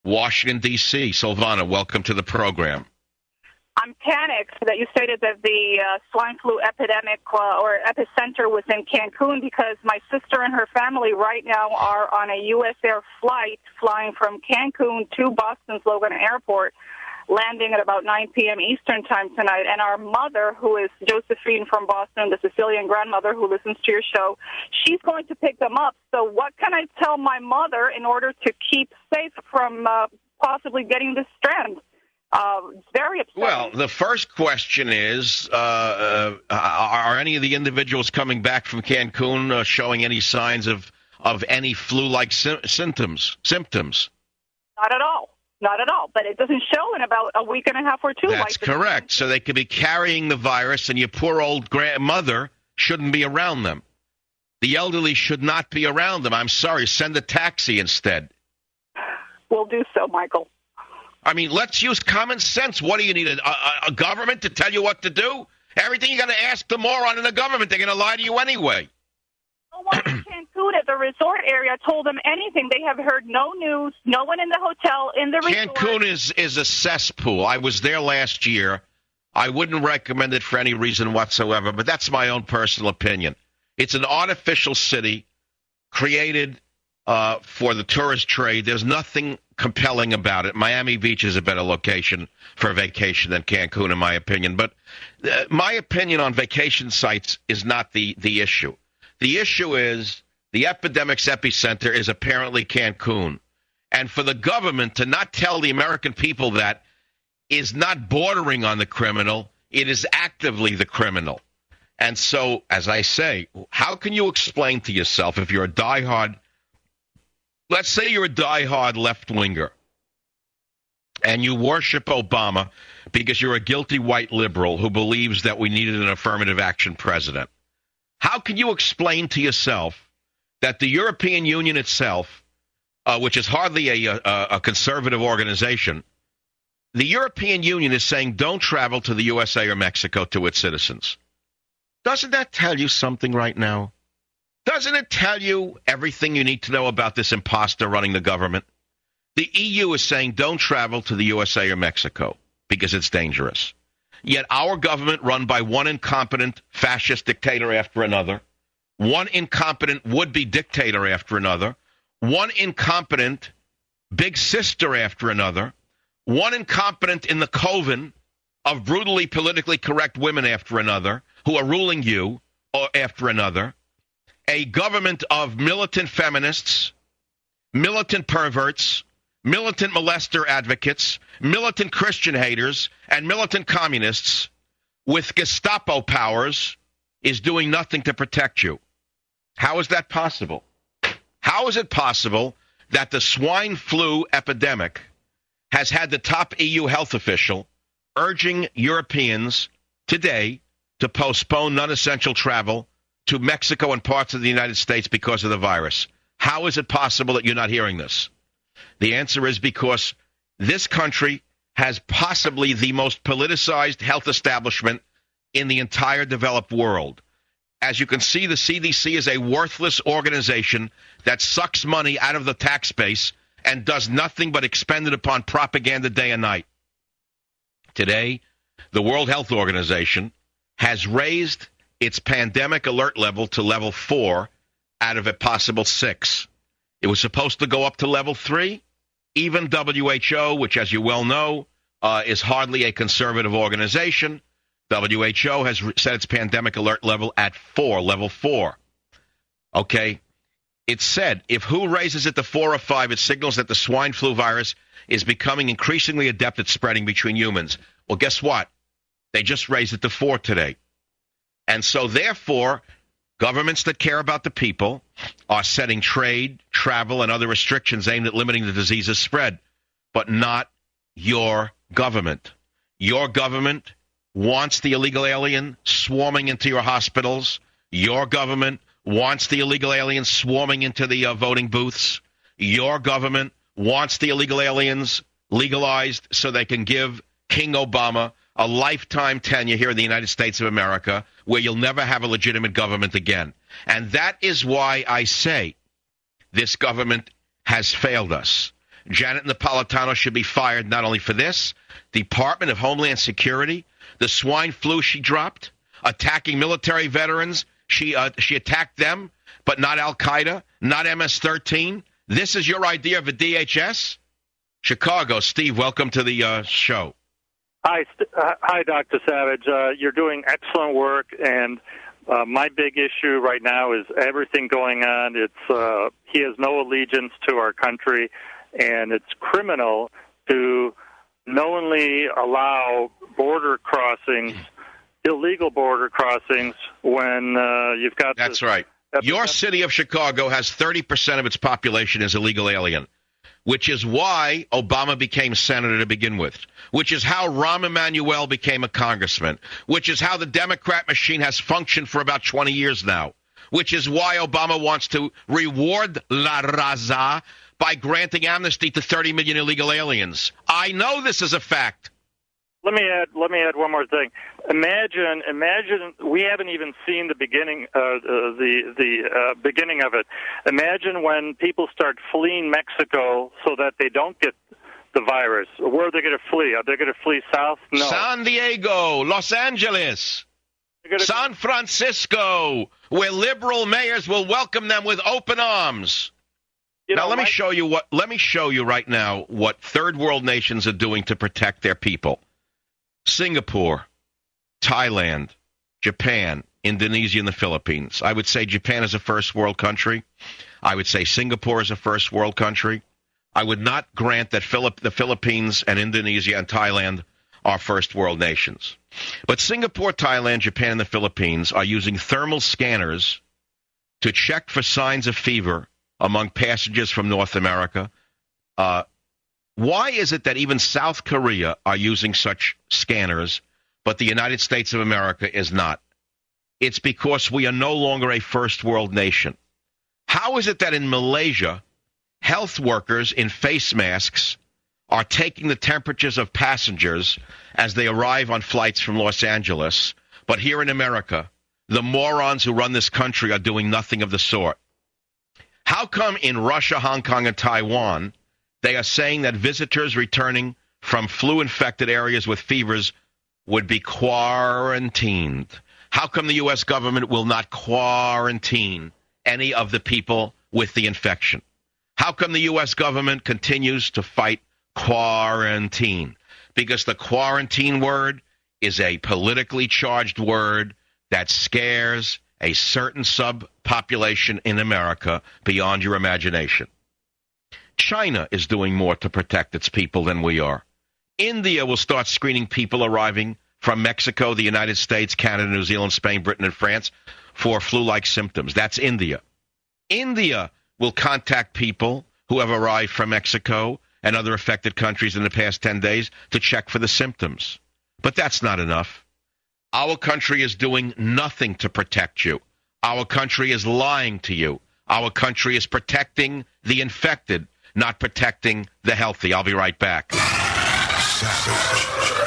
Washington, D.C. Silvana, welcome to the program. I'm panicked that you stated that the swine flu epidemic or epicenter was in Cancun, because my sister and her family right now are on a U.S. Air flight flying from Cancun to Boston's Logan Airport, landing at about 9 p.m. Eastern time tonight. And our mother, who is Josephine from Boston, the Sicilian grandmother who listens to your show, she's going to pick them up. So what can I tell my mother in order to keep safe from possibly getting this strand? It's very upsetting. Well, the first question is, are any of the individuals coming back from Cancun showing any signs of any flu-like symptoms? Not at all. Not at all. But it doesn't show in about a week and a half or two. That's correct. So they could be carrying the virus, and your poor old grandmother shouldn't be around them. The elderly should not be around them. I'm sorry. Send a taxi instead. We'll do so, Michael. I mean, let's use common sense. What do you need, a government to tell you what to do? Everything you got to ask the moron in the government. They're going to lie to you anyway. No one in Cancun at the resort area told them anything. They have heard no news. No one in the hotel, in the resort. Cancun is a cesspool. I was there last year. I wouldn't recommend it for any reason whatsoever, but that's my own personal opinion. It's an artificial city created for the tourist trade. There's nothing compelling about it. Miami Beach is a better location for a vacation than Cancun, in my opinion. But my opinion on vacation sites is not the issue. The issue is the epidemic's epicenter is apparently Cancun. And for the government to not tell the American people that is not bordering on the criminal, it is actively the criminal. And so, as I say, how can you explain to yourself if you're a diehard, let's say you're a diehard left-winger and you worship Obama because you're a guilty white liberal who believes that we needed an affirmative action president. How can you explain to yourself that the European Union itself, which is hardly a conservative organization, the European Union is saying don't travel to the USA or Mexico to its citizens? Doesn't that tell you something right now? Doesn't it tell you everything you need to know about this imposter running the government? The EU is saying don't travel to the USA or Mexico because it's dangerous. Yet our government, run by one incompetent fascist dictator after another, one incompetent would-be dictator after another, one incompetent big sister after another, one incompetent in the coven of brutally politically correct women after another, who are ruling you or after another, a government of militant feminists, militant perverts, militant molester advocates, militant Christian haters, and militant communists with Gestapo powers is doing nothing to protect you. How is that possible? How is it possible that the swine flu epidemic has had the top EU health official urging Europeans today to postpone non-essential travel to Mexico and parts of the United States because of the virus? How is it possible that you're not hearing this? The answer is because this country has possibly the most politicized health establishment in the entire developed world. As you can see, the CDC is a worthless organization that sucks money out of the tax base and does nothing but expend it upon propaganda day and night. Today, the World Health Organization has raised its pandemic alert level to level 4 out of a possible 6. It was supposed to go up to level 3. Even WHO, which, as you well know, is hardly a conservative organization, WHO has set its pandemic alert level at 4, level 4. Okay? It said if WHO raises it to 4 or 5, it signals that the swine flu virus is becoming increasingly adept at spreading between humans. Well, guess what? They just raised it to 4 today. And so, therefore, governments that care about the people are setting trade, travel, and other restrictions aimed at limiting the disease's spread, but not your government. Your government wants the illegal alien swarming into your hospitals. Your government wants the illegal aliens swarming into the voting booths. Your government wants the illegal aliens legalized so they can give King Obama a lifetime tenure here in the United States of America, where you'll never have a legitimate government again. And that is why I say this government has failed us. Janet Napolitano should be fired not only for this, Department of Homeland Security, the swine flu she dropped, attacking military veterans. She attacked them, but not Al-Qaeda, not MS-13. This is your idea of a DHS? Chicago. Steve, welcome to the show. Hi, Dr. Savage. You're doing excellent work, and my big issue right now is everything going on. It's he has no allegiance to our country, and it's criminal to knowingly allow border crossings, illegal border crossings, when you've got... That's right. Your city of Chicago has 30% of its population as illegal alien, which is why Obama became senator to begin with, which is how Rahm Emanuel became a congressman, which is how the Democrat machine has functioned for about 20 years now, which is why Obama wants to reward La Raza by granting amnesty to 30 million illegal aliens. I know this is a fact. Let me add one more thing. Imagine we haven't even seen the beginning beginning of it. Imagine when people start fleeing Mexico so that they don't get the virus. Where are they going to flee? Are they going to flee south? No. San Diego, Los Angeles, San Francisco, where liberal mayors will welcome them with open arms. Let me show you right now what third world nations are doing to protect their people. Singapore, Thailand, Japan, Indonesia, and the Philippines. I would say Japan is a first world country. I would say Singapore is a first world country. I would not grant that the Philippines and Indonesia and Thailand are first world nations. But Singapore, Thailand, Japan, and the Philippines are using thermal scanners to check for signs of fever among passengers from North America. Why is it that even South Korea are using such scanners, but the United States of America is not? It's because we are no longer a first world nation. How is it that in Malaysia, health workers in face masks are taking the temperatures of passengers as they arrive on flights from Los Angeles, but here in America, the morons who run this country are doing nothing of the sort? How come in Russia, Hong Kong, and Taiwan, they are saying that visitors returning from flu-infected areas with fevers would be quarantined? How come the U.S. government will not quarantine any of the people with the infection? How come the U.S. government continues to fight quarantine? Because the quarantine word is a politically charged word that scares a certain subpopulation in America beyond your imagination. China is doing more to protect its people than we are. India will start screening people arriving from Mexico, the United States, Canada, New Zealand, Spain, Britain, and France for flu-like symptoms. That's India. India will contact people who have arrived from Mexico and other affected countries in the past 10 days to check for the symptoms. But that's not enough. Our country is doing nothing to protect you. Our country is lying to you. Our country is protecting the infected, not protecting the healthy. I'll be right back. Savage.